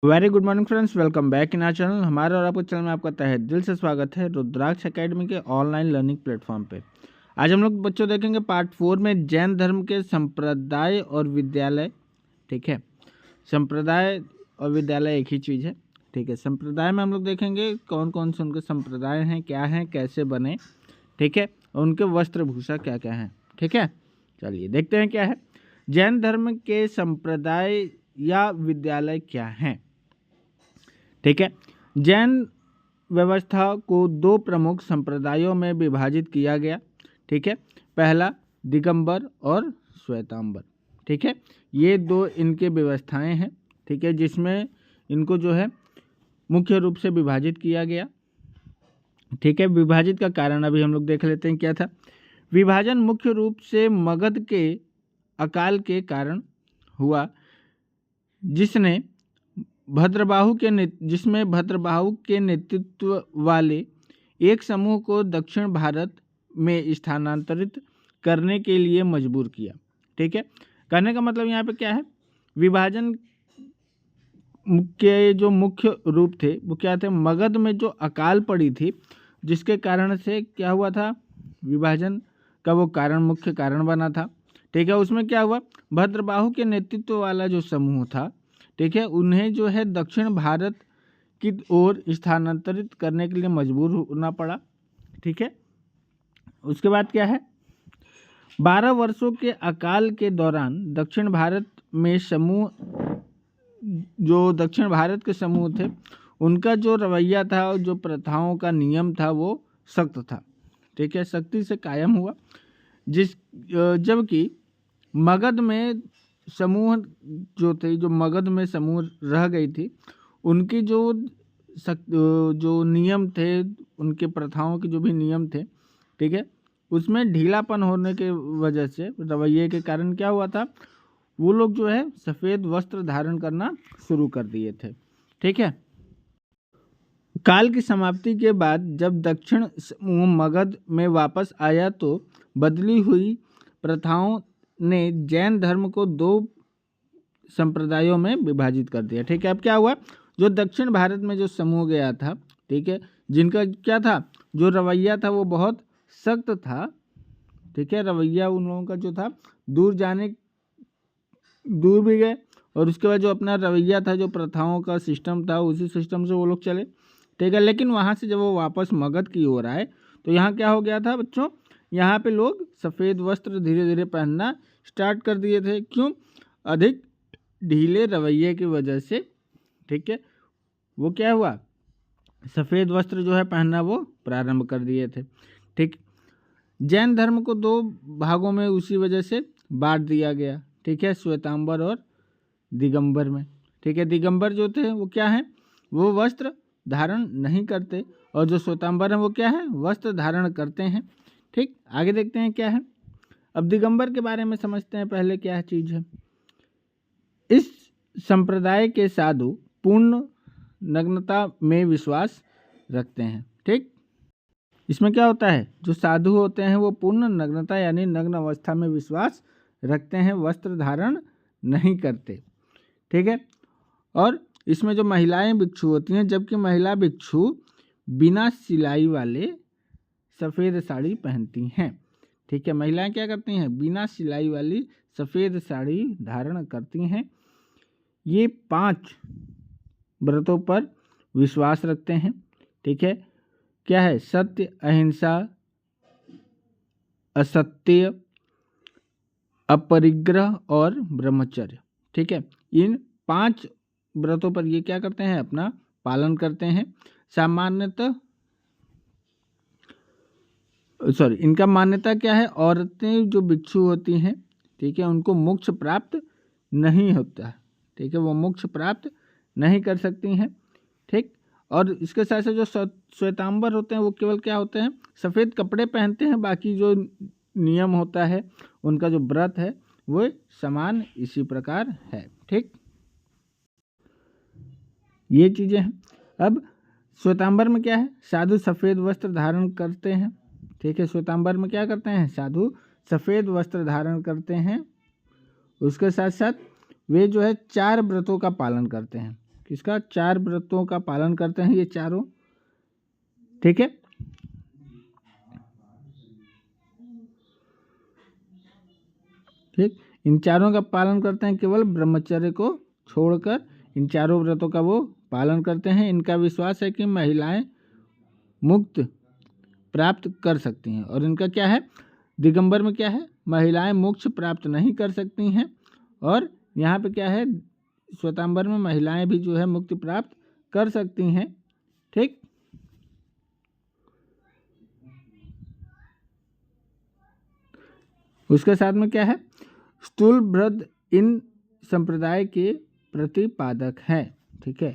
Very good morning friends, welcome back in our channel. हमारे और आपके चैनल में आपका तहे दिल से स्वागत है रुद्राक्ष एकेडमी के ऑनलाइन लर्निंग प्लेटफॉर्म पे। आज हम लोग बच्चों देखेंगे पार्ट 4 में जैन धर्म के संप्रदाय और विद्यालय। ठीक है, संप्रदाय और विद्यालय एक ही चीज़ है। ठीक है, संप्रदाय में हम लोग देखेंगे कौन कौन से उनके संप्रदाय हैं, क्या हैं, कैसे बने। ठीक है, और उनके वस्त्र भूषा क्या क्या हैं। ठीक है, चलिए देखते हैं क्या है। जैन धर्म के संप्रदाय या विद्यालय क्या हैं। ठीक है, जैन व्यवस्था को दो प्रमुख संप्रदायों में विभाजित किया गया। ठीक है, पहला दिगंबर और श्वेतांबर। ठीक है, ये दो इनके व्यवस्थाएं हैं। ठीक है, जिसमें इनको जो है मुख्य रूप से विभाजित किया गया। ठीक है, विभाजित का कारण अभी हम लोग देख लेते हैं क्या था। विभाजन मुख्य रूप से मगध के अकाल के कारण हुआ, जिसमें भद्रबाहु के नेतृत्व वाले एक समूह को दक्षिण भारत में स्थानांतरित करने के लिए मजबूर किया। ठीक है, कहने का मतलब यहाँ पे क्या है, विभाजन के जो मुख्य रूप थे वो क्या थे। मगध में जो अकाल पड़ी थी, जिसके कारण से क्या हुआ था, विभाजन का वो कारण मुख्य कारण बना था। ठीक है, उसमें क्या हुआ, भद्रबाहु के नेतृत्व वाला जो समूह था, ठीक है, उन्हें जो है दक्षिण भारत की ओर स्थानांतरित करने के लिए मजबूर होना पड़ा। ठीक है, उसके बाद क्या है, 12 वर्षों के अकाल के दौरान दक्षिण भारत के समूह थे, उनका जो रवैया था और जो प्रथाओं का नियम था वो सख्त था। ठीक है, सख्ती से कायम हुआ। जबकि मगध में समूह जो मगध में समूह रह गई थी, उनकी जो नियम थे, उनके प्रथाओं के जो भी नियम थे, ठीक है, उसमें ढीलापन होने के वजह से, रवैये के कारण क्या हुआ था, वो लोग जो है सफ़ेद वस्त्र धारण करना शुरू कर दिए थे। ठीक है, काल की समाप्ति के बाद जब दक्षिण समूह मगध में वापस आया तो बदली हुई प्रथाओं ने जैन धर्म को दो संप्रदायों में विभाजित कर दिया। ठीक है, अब क्या हुआ, जो दक्षिण भारत में जो समूह गया था, ठीक है, जिनका क्या था, जो रवैया था वो बहुत सख्त था। ठीक है, रवैया उन लोगों का जो था, दूर भी गए, और उसके बाद जो अपना रवैया था, जो प्रथाओं का सिस्टम था, उसी सिस्टम से वो लोग चले। ठीक है, लेकिन वहाँ से जब वो वापस मगध की ओर आए तो यहाँ क्या हो गया था बच्चों, यहाँ पे लोग सफ़ेद वस्त्र धीरे धीरे पहनना स्टार्ट कर दिए थे। क्यों, अधिक ढीले रवैये की वजह से। ठीक है, वो क्या हुआ, सफ़ेद वस्त्र जो है पहनना वो प्रारंभ कर दिए थे। ठीक, जैन धर्म को दो भागों में उसी वजह से बांट दिया गया। ठीक है, श्वेतांबर और दिगंबर में। ठीक है, दिगंबर जो थे वो क्या हैं, वो वस्त्र धारण नहीं करते, और जो श्वेतांबर हैं वो क्या है, वस्त्र धारण करते हैं। ठीक, आगे देखते हैं क्या है। अब दिगंबर के बारे में समझते हैं पहले क्या चीज़ है। इस संप्रदाय के साधु पूर्ण नग्नता में विश्वास रखते हैं। ठीक, इसमें क्या होता है, जो साधु होते हैं वो पूर्ण नग्नता यानी नग्न अवस्था में विश्वास रखते हैं, वस्त्र धारण नहीं करते। ठीक है, और इसमें जो महिलाएं भिक्षु होती हैं, जबकि महिला भिक्षु बिना सिलाई वाले सफ़ेद साड़ी पहनती हैं। ठीक है, महिलाएं क्या करती हैं, बिना सिलाई वाली सफ़ेद साड़ी धारण करती हैं। ये 5 व्रतों पर विश्वास रखते हैं। ठीक है, क्या है, सत्य, अहिंसा, असत्य, अपरिग्रह और ब्रह्मचर्य। ठीक है, इन 5 व्रतों पर ये क्या करते हैं, अपना पालन करते हैं। इनका मान्यता क्या है, औरतें जो भिक्षु होती हैं, ठीक है, उनको मोक्ष प्राप्त नहीं होता है। ठीक है, वो मोक्ष प्राप्त नहीं कर सकती हैं। ठीक, और इसके साथ साथ जो श्वेतांबर होते हैं वो केवल क्या होते हैं, सफ़ेद कपड़े पहनते हैं, बाकी जो नियम होता है, उनका जो व्रत है वो समान इसी प्रकार है। ठीक, ये चीज़ें हैं। अब श्वेतांबर में क्या है, साधु सफ़ेद वस्त्र धारण करते हैं। ठीक है, श्वेतांबर में क्या करते हैं, साधु सफ़ेद वस्त्र धारण करते हैं। उसके साथ साथ वे जो है 4 व्रतों का पालन करते हैं। किसका? 4 व्रतों का पालन करते हैं ये चारों। ठीक है, ठीक, इन चारों का पालन करते हैं, केवल ब्रह्मचर्य को छोड़कर इन चारों व्रतों का वो पालन करते हैं। इनका विश्वास है कि महिलाएं मुक्त प्राप्त कर सकती हैं। और इनका क्या है? दिगंबर में क्या है? महिलाएं मोक्ष प्राप्त नहीं कर सकती हैं। और यहाँ पे क्या है? श्वेतांबर में महिलाएं भी जो है मुक्ति प्राप्त कर सकती हैं। ठीक, उसके साथ में क्या है? स्थूल व्रत इन संप्रदाय के प्रतिपादक है। ठीक है,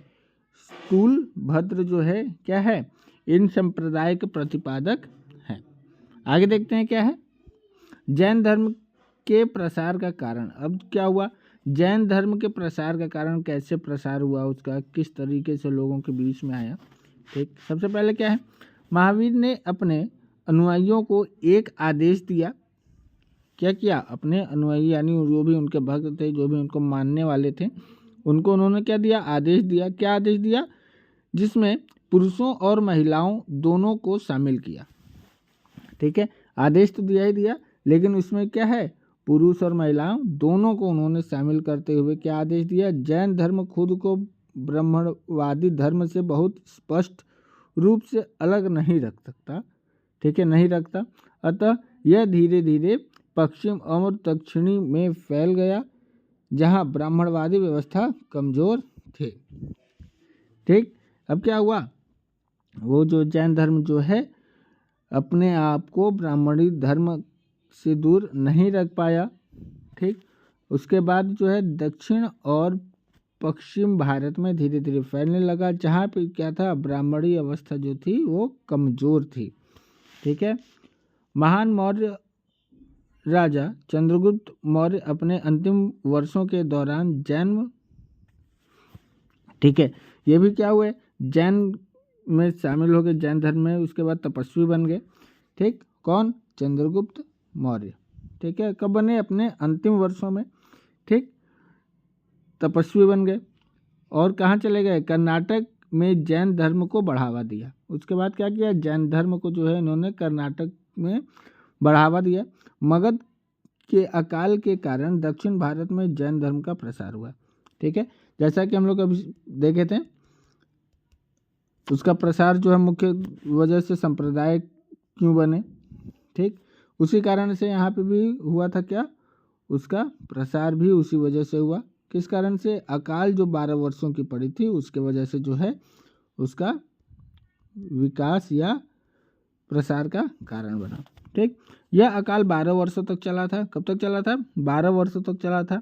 स्थूल भद्र जो है क्या है? इन संप्रदाय के प्रतिपादक है। आगे देखते हैं क्या है? जैन धर्म के प्रसार का कारण। अब क्या हुआ? जैन धर्म के प्रसार का कारण, कैसे प्रसार हुआ उसका, किस तरीके से लोगों के बीच में आया। ठीक, सबसे पहले क्या है? महावीर ने अपने अनुयायियों को एक आदेश दिया। क्या किया? अपने अनुयायी यानी जो भी उनके भक्त थे, जो भी उनको मानने वाले थे, उनको उन्होंने क्या दिया? आदेश दिया। क्या आदेश दिया? जिसमें पुरुषों और महिलाओं दोनों को शामिल किया। ठीक है, आदेश तो दिया ही दिया, लेकिन उसमें क्या है? पुरुष और महिलाओं दोनों को उन्होंने शामिल करते हुए क्या आदेश दिया? जैन धर्म खुद को ब्राह्मणवादी धर्म से बहुत स्पष्ट रूप से अलग नहीं रख सकता। ठीक है, नहीं रखता। अतः यह धीरे धीरे पश्चिम और दक्षिणी में फैल गया, जहाँ ब्राह्मणवादी व्यवस्था कमजोर थे। ठीक, अब क्या हुआ? वो जो जैन धर्म जो है अपने आप को ब्राह्मणी धर्म से दूर नहीं रख पाया। ठीक, उसके बाद जो है दक्षिण और पश्चिम भारत में धीरे धीरे फैलने लगा, जहाँ पे क्या था? ब्राह्मणी अवस्था जो थी वो कमजोर थी। ठीक है, महान मौर्य राजा चंद्रगुप्त मौर्य अपने अंतिम वर्षों के दौरान जैन, ठीक है, ये भी क्या हुए? जैन में शामिल हो गए, जैन धर्म में। उसके बाद तपस्वी बन गए। ठीक, कौन? चंद्रगुप्त मौर्य। ठीक है, कब बने? अपने अंतिम वर्षों में। ठीक, तपस्वी बन गए। और कहाँ चले गए? कर्नाटक में जैन धर्म को बढ़ावा दिया। उसके बाद क्या किया? जैन धर्म को जो है इन्होंने कर्नाटक में बढ़ावा दिया। मगध के अकाल के कारण दक्षिण भारत में जैन धर्म का प्रसार हुआ। ठीक है, जैसा कि हम लोग अभी देखे थे, उसका प्रसार जो है मुख्य वजह से संप्रदाय क्यों बने। ठीक, उसी कारण से यहाँ पे भी हुआ था क्या? उसका प्रसार भी उसी वजह से हुआ। किस कारण से? अकाल जो 12 वर्षों की पड़ी थी, उसके वजह से जो है उसका विकास या प्रसार का कारण बना। ठीक, यह अकाल 12 वर्षों तक चला था। कब तक चला था? 12 वर्षों तक चला था।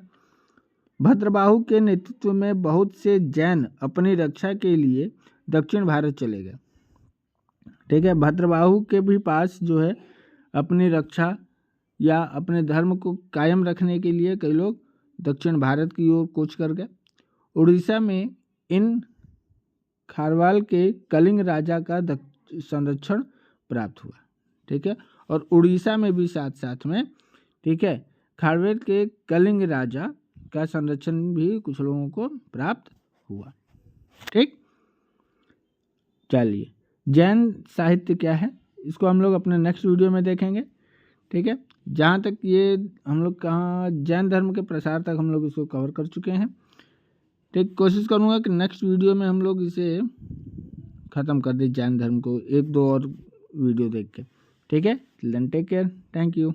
भद्रबाहु के नेतृत्व में बहुत से जैन अपनी रक्षा के लिए दक्षिण भारत चले गए। ठीक है, भद्रबाहु के भी पास जो है अपनी रक्षा या अपने धर्म को कायम रखने के लिए कई लोग दक्षिण भारत की ओर कूच कर गए। उड़ीसा में इन खारवाल के कलिंग राजा का संरक्षण प्राप्त हुआ। ठीक है, और उड़ीसा में भी साथ साथ में, ठीक है, खारवेल के कलिंग राजा का संरक्षण भी कुछ लोगों को प्राप्त हुआ। ठीक, चलिए, जैन साहित्य क्या है इसको हम लोग अपने नेक्स्ट वीडियो में देखेंगे। ठीक है, जहाँ तक ये हम लोग कहाँ जैन धर्म के प्रसार तक हम लोग इसको कवर कर चुके हैं। ठीक, कोशिश करूँगा कि नेक्स्ट वीडियो में हम लोग इसे ख़त्म कर दें, जैन धर्म को, 1-2 और वीडियो देख के। ठीक है, टेक केयर, थैंक यू।